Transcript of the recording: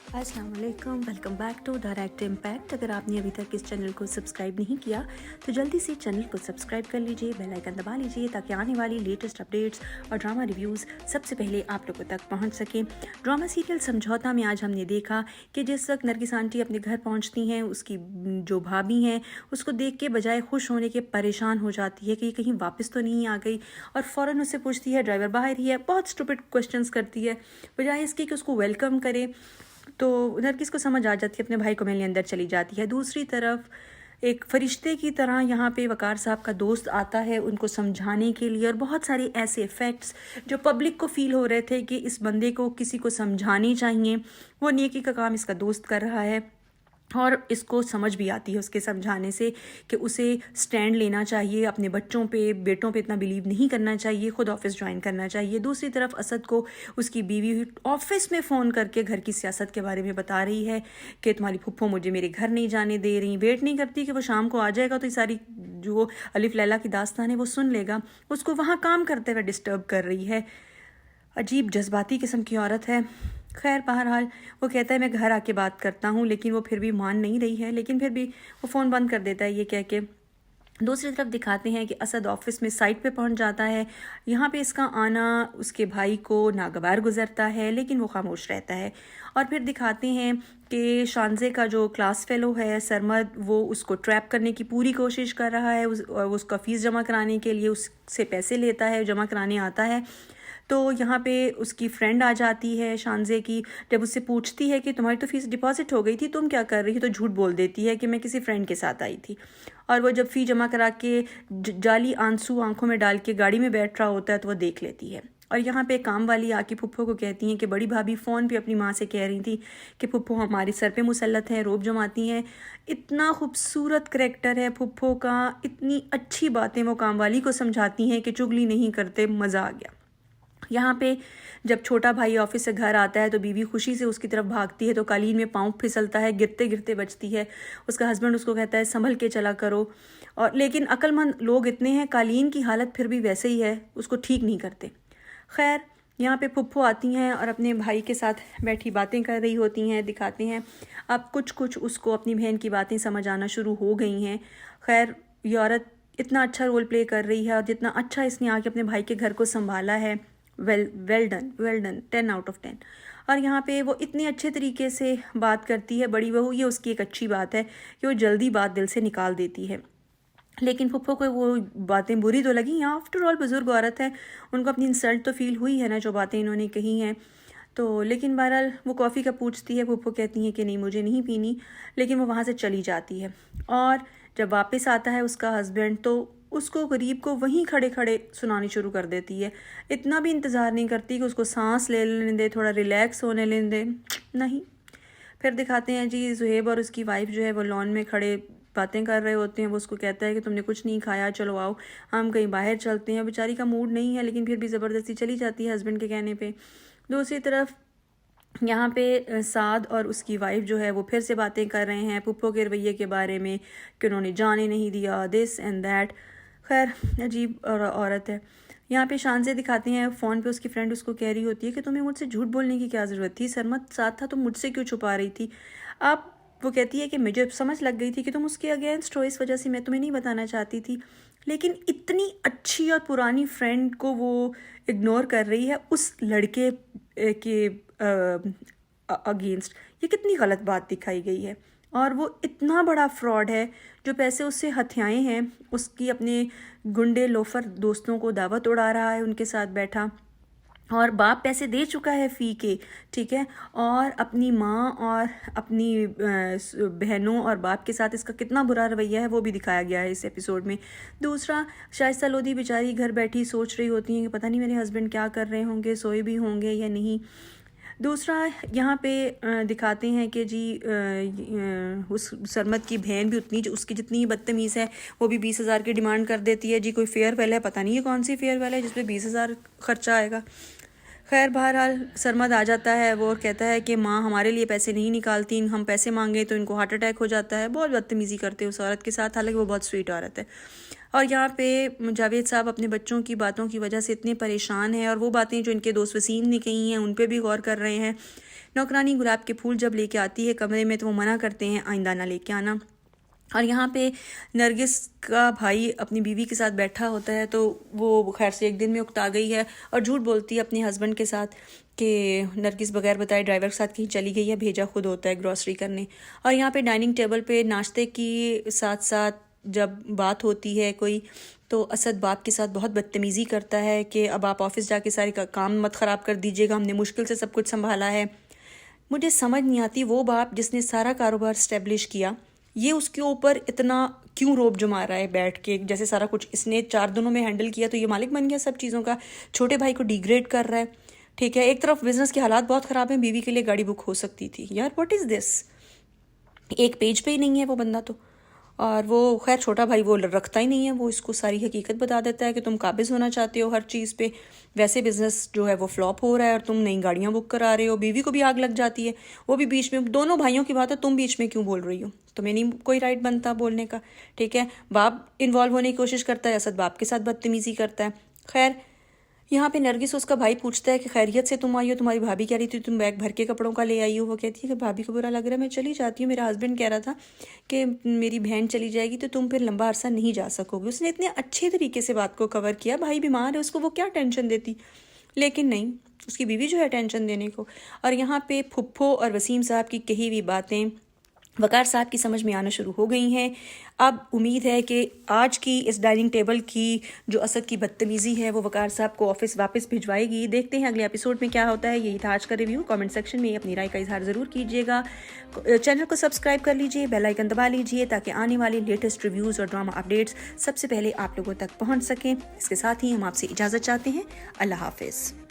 अस्सलाम वालेकुम, welcome back to direct impact. अगर आपने अभी तक इस चैनल को सब्सक्राइब नहीं किया तो जल्दी से चैनल को सब्सक्राइब कर लीजिए, बेल आइकन दबा लीजिए ताकि आने वाली लेटेस्ट अपडेट्स और ड्रामा रिव्यूज़ सबसे पहले आप लोगों तक पहुंच सकें। ड्रामा सीरियल समझौता में आज हमने देखा कि जिस वक्त नरगिस आंटी अपने घर पहुंचती हैं, उसकी जो भाभी हैं उसको देख के बजाय खुश होने के परेशान हो जाती है कि कहीं वापस तो नहीं आ गई, और फ़ौरन उससे पूछती है ड्राइवर बाहर ही है। बहुत स्टूपिड क्वेश्चंस करती है बजाय इसके कि उसको वेलकम करे। तो नरगिस को समझ आ जाती है, अपने भाई को मिलने अंदर चली जाती है। दूसरी तरफ एक फरिश्ते की तरह यहाँ पे वकार साहब का दोस्त आता है उनको समझाने के लिए, और बहुत सारे ऐसे फैक्ट्स जो पब्लिक को फील हो रहे थे कि इस बंदे को किसी को समझानी चाहिए, वो नेकी का काम इसका दोस्त कर रहा है। और इसको समझ भी आती है उसके समझाने से कि उसे स्टैंड लेना चाहिए, अपने बच्चों पे बेटों पे इतना बिलीव नहीं करना चाहिए, खुद ऑफिस ज्वाइन करना चाहिए। दूसरी तरफ असद को उसकी बीवी ऑफिस में फ़ोन करके घर की सियासत के बारे में बता रही है कि तुम्हारी फुप्पो मुझे मेरे घर नहीं जाने दे रही, वेट नहीं करती कि वो शाम को आ जाएगा तो ये सारी जो अलिफ लैला की दास्तान है वो सुन लेगा, उसको वहाँ काम करते हुए डिस्टर्ब कर रही है। अजीब जज्बाती किस्म की औरत है। खैर बहरहाल वो कहता है मैं घर आके बात करता हूँ, लेकिन वो फिर भी मान नहीं रही है, लेकिन फिर भी वो फ़ोन बंद कर देता है ये कह के। दूसरी तरफ दिखाते हैं कि असद ऑफिस में साइट पे पहुंच जाता है। यहाँ पे इसका आना उसके भाई को नागवार गुजरता है, लेकिन वो खामोश रहता है। और फिर दिखाते हैं कि शानजे का जो क्लास फेलो है सरमद, वो उसको ट्रैप करने की पूरी कोशिश कर रहा है, और उसका फ़ीस जमा कराने के लिए उससे पैसे लेता है, जमा कराने आता है। तो यहाँ पे उसकी फ्रेंड आ जाती है शानजे की, जब उससे पूछती है कि तुम्हारी तो फीस डिपॉजिट हो गई थी, तुम क्या कर रही हो, तो झूठ बोल देती है कि मैं किसी फ्रेंड के साथ आई थी। और वो जब फ़ी जमा करा के जाली आंसू आंखों में डाल के गाड़ी में बैठ रहा होता है तो वो देख लेती है। और यहाँ पे काम वाली आके फुप्पो को कहती हैं कि बड़ी भाभी फ़ोन पे अपनी माँ से कह रही थी कि फुप्पो हमारे सर पे मुसल्लत हैं, रोब जमाती हैं। इतना खूबसूरत करैक्टर है फुप्पो का, इतनी अच्छी बातें वो काम वाली को समझाती हैं कि चुगली नहीं करते, मज़ा आ गया। यहाँ पे जब छोटा भाई ऑफिस से घर आता है तो बीवी खुशी से उसकी तरफ भागती है तो कालीन में पाँव फिसलता है, गिरते गिरते बचती है। उसका हस्बैंड उसको कहता है संभल के चला करो, और लेकिन अक्लमंद लोग इतने हैं, कालीन की हालत फिर भी वैसे ही है, उसको ठीक नहीं करते। खैर यहाँ पे फुप्पो आती हैं और अपने भाई के साथ बैठी बातें कर रही होती हैं। दिखाते हैं अब कुछ कुछ उसको अपनी बहन की बातें समझ आना शुरू हो गई हैं। खैर ये औरत इतना अच्छा रोल प्ले कर रही है, और जितना अच्छा इसने आके अपने भाई के घर को संभाला है, वेल डन 10 आउट ऑफ 10। और यहाँ पे वो इतने अच्छे तरीके से बात करती है बड़ी बहू, ये उसकी एक अच्छी बात है कि वो जल्दी बात दिल से निकाल देती है। लेकिन फुप्पो को वो बातें बुरी तो लगी, आफ्टर ऑल बुज़ुर्ग औरत है, उनको अपनी इंसल्ट तो फील हुई है ना जो बातें इन्होंने कही हैं। तो लेकिन बहरहाल वो कॉफ़ी का पूछती है, फुप्पो कहती हैं कि नहीं मुझे नहीं पीनी, लेकिन वो वहाँ से चली जाती है। और जब वापस आता है उसका हस्बैंड तो उसको गरीब को वहीं खड़े खड़े सुनानी शुरू कर देती है। इतना भी इंतज़ार नहीं करती कि उसको सांस ले लेने दे, थोड़ा रिलैक्स होने लेने दे, नहीं। फिर दिखाते हैं जी ज़ुहैब और उसकी वाइफ जो है वो लॉन में खड़े बातें कर रहे होते हैं। वो उसको कहता है कि तुमने कुछ नहीं खाया, चलो आओ हम कहीं बाहर चलते हैं। बेचारी का मूड नहीं है, लेकिन फिर भी ज़बरदस्ती चली जाती है हस्बैंड के कहने पे। दूसरी तरफ यहाँ पे साद और उसकी वाइफ जो है वो फिर से बातें कर रहे हैं पुप्पो के रवैये के बारे में कि उन्होंने जाने नहीं दिया, दिस एंड दैट। खैर अजीब औरत है। यहाँ पे शान से दिखाते हैं फ़ोन पे उसकी फ्रेंड उसको कह रही होती है कि तुम्हें मुझसे झूठ बोलने की क्या ज़रूरत थी, सरमद साथ था तो मुझसे क्यों छुपा रही थी आप। वो कहती है कि मुझे समझ लग गई थी कि तुम उसके अगेंस्ट हो, इस वजह से मैं तुम्हें नहीं बताना चाहती थी। लेकिन इतनी अच्छी और पुरानी फ्रेंड को वो इग्नोर कर रही है उस लड़के के अगेंस्ट, ये कितनी गलत बात दिखाई गई है। और वो इतना बड़ा फ्रॉड है जो पैसे उससे हथियाए हैं, उसकी अपने गुंडे लोफर दोस्तों को दावत उड़ा रहा है उनके साथ बैठा, और बाप पैसे दे चुका है फ़ी के, ठीक है। और अपनी माँ और अपनी बहनों और बाप के साथ इसका कितना बुरा रवैया है वो भी दिखाया गया है इस एपिसोड में। दूसरा, शाइस्ता लोधी बेचारी घर बैठी सोच रही होती हैं कि पता नहीं मेरे हस्बैंड क्या कर रहे होंगे, सोए भी होंगे या नहीं। दूसरा यहाँ पे दिखाते हैं कि जी उस सरमद की बहन भी उतनी उसकी जितनी बदतमीज़ है, वो भी 20,000 की डिमांड कर देती है। जी कोई फेयरवेल है, पता नहीं ये कौन सी फेयरवेल है जिसपे 20,000 खर्चा आएगा। खैर बहरहाल सरमद आ जाता है वो और कहता है कि माँ हमारे लिए पैसे नहीं निकालती, हम पैसे मांगे तो इनको हार्ट अटैक हो जाता है। बहुत बदतमीज़ी करते हैं उस औरत के साथ, हालांकि वो बहुत स्वीट औरत है। और यहाँ पे जावेद साहब अपने बच्चों की बातों की वजह से इतने परेशान हैं, और वो बातें जो इनके दोस्त वसीम ने कही हैं उन पे भी गौर कर रहे हैं नौकरानी गुलाब के फूल जब लेके आती है कमरे में तो वो मना करते हैं आइंदा ना लेके आना। और यहाँ पे नरगिस का भाई अपनी बीवी के साथ बैठा होता है तो वो खैर से एक दिन में उकता गई है और झूठ बोलती है अपने हस्बैंड के साथ कि नरगिस बगैर बताए ड्राइवर के साथ कहीं चली गई है, भेजा खुद होता है ग्रॉसरी करने। और यहाँ पे डाइनिंग टेबल पे नाश्ते की साथ साथ जब बात होती है कोई तो असद बाप के साथ बहुत बदतमीज़ी करता है कि अब आप ऑफिस जाके सारी का काम मत ख़राब कर दीजिएगा, हमने मुश्किल से सब कुछ संभाला है। मुझे समझ नहीं आती वो बाप जिसने सारा कारोबार स्टेब्लिश किया ये उसके ऊपर इतना क्यों रोब जमा रहा है बैठ के, जैसे सारा कुछ इसने 4 दिनों में हैंडल किया तो ये मालिक बन गया सब चीज़ों का। छोटे भाई को डिग्रेड कर रहा है। ठीक है, एक तरफ बिजनेस के हालात बहुत ख़राब हैं, बीवी के लिए गाड़ी बुक हो सकती थी। यार व्हाट इज़ दिस, एक पेज पे ही नहीं है वो बंदा तो। और वो खैर छोटा भाई वो रखता ही नहीं है, वो इसको सारी हकीकत बता देता है कि तुम काबिज होना चाहते हो हर चीज़ पे, वैसे बिजनेस जो है वो फ्लॉप हो रहा है और तुम नई गाड़ियाँ बुक करा रहे हो। बीवी को भी आग लग जाती है, वो भी बीच में, दोनों भाइयों की बात है, तुम बीच में क्यों बोल रही हो, तुम्हें नहीं कोई राइट बनता बोलने का। ठीक है, बाप इन्वॉल्व होने की कोशिश करता है, असद बाप के साथ बदतमीज़ी करता है। खैर यहाँ पे नरगिस उसका भाई पूछता है कि खैरियत से तुम आई हो, तुम्हारी भाभी कह रही थी तुम बैग भर के कपड़ों का ले आई हो। वो कहती है कि भाभी को बुरा लग रहा है, मैं चली जाती हूँ, मेरा हस्बैंड कह रहा था कि मेरी बहन चली जाएगी तो तुम फिर लंबा अरसा नहीं जा सकोगे। उसने इतने अच्छे तरीके से बात को कवर किया, भाई बीमार है उसको वो क्या टेंशन देती, लेकिन नहीं, उसकी बीवी जो है टेंशन देने को। और यहाँ पे फुप्पो और वसीम साहब की कही हुई बातें वकार साहब की समझ में आना शुरू हो गई हैं। अब उम्मीद है कि आज की इस डाइनिंग टेबल की जो असद की बदतमीज़ी है वो वकार साहब को ऑफिस वापस भिजवाएगी। देखते हैं अगले एपिसोड में क्या होता है। यही था आज का रिव्यू। कमेंट सेक्शन में अपनी राय का इजहार ज़रूर कीजिएगा। चैनल को सब्सक्राइब कर लीजिए, बेल आइकन दबा लीजिए ताकि आने वाले लेटेस्ट रिव्यूज़ और ड्रामा अपडेट्स सबसे पहले आप लोगों तक पहुँच सकें। इसके साथ ही हम आपसे इजाज़त चाहते हैं। अल्लाह हाफिज़।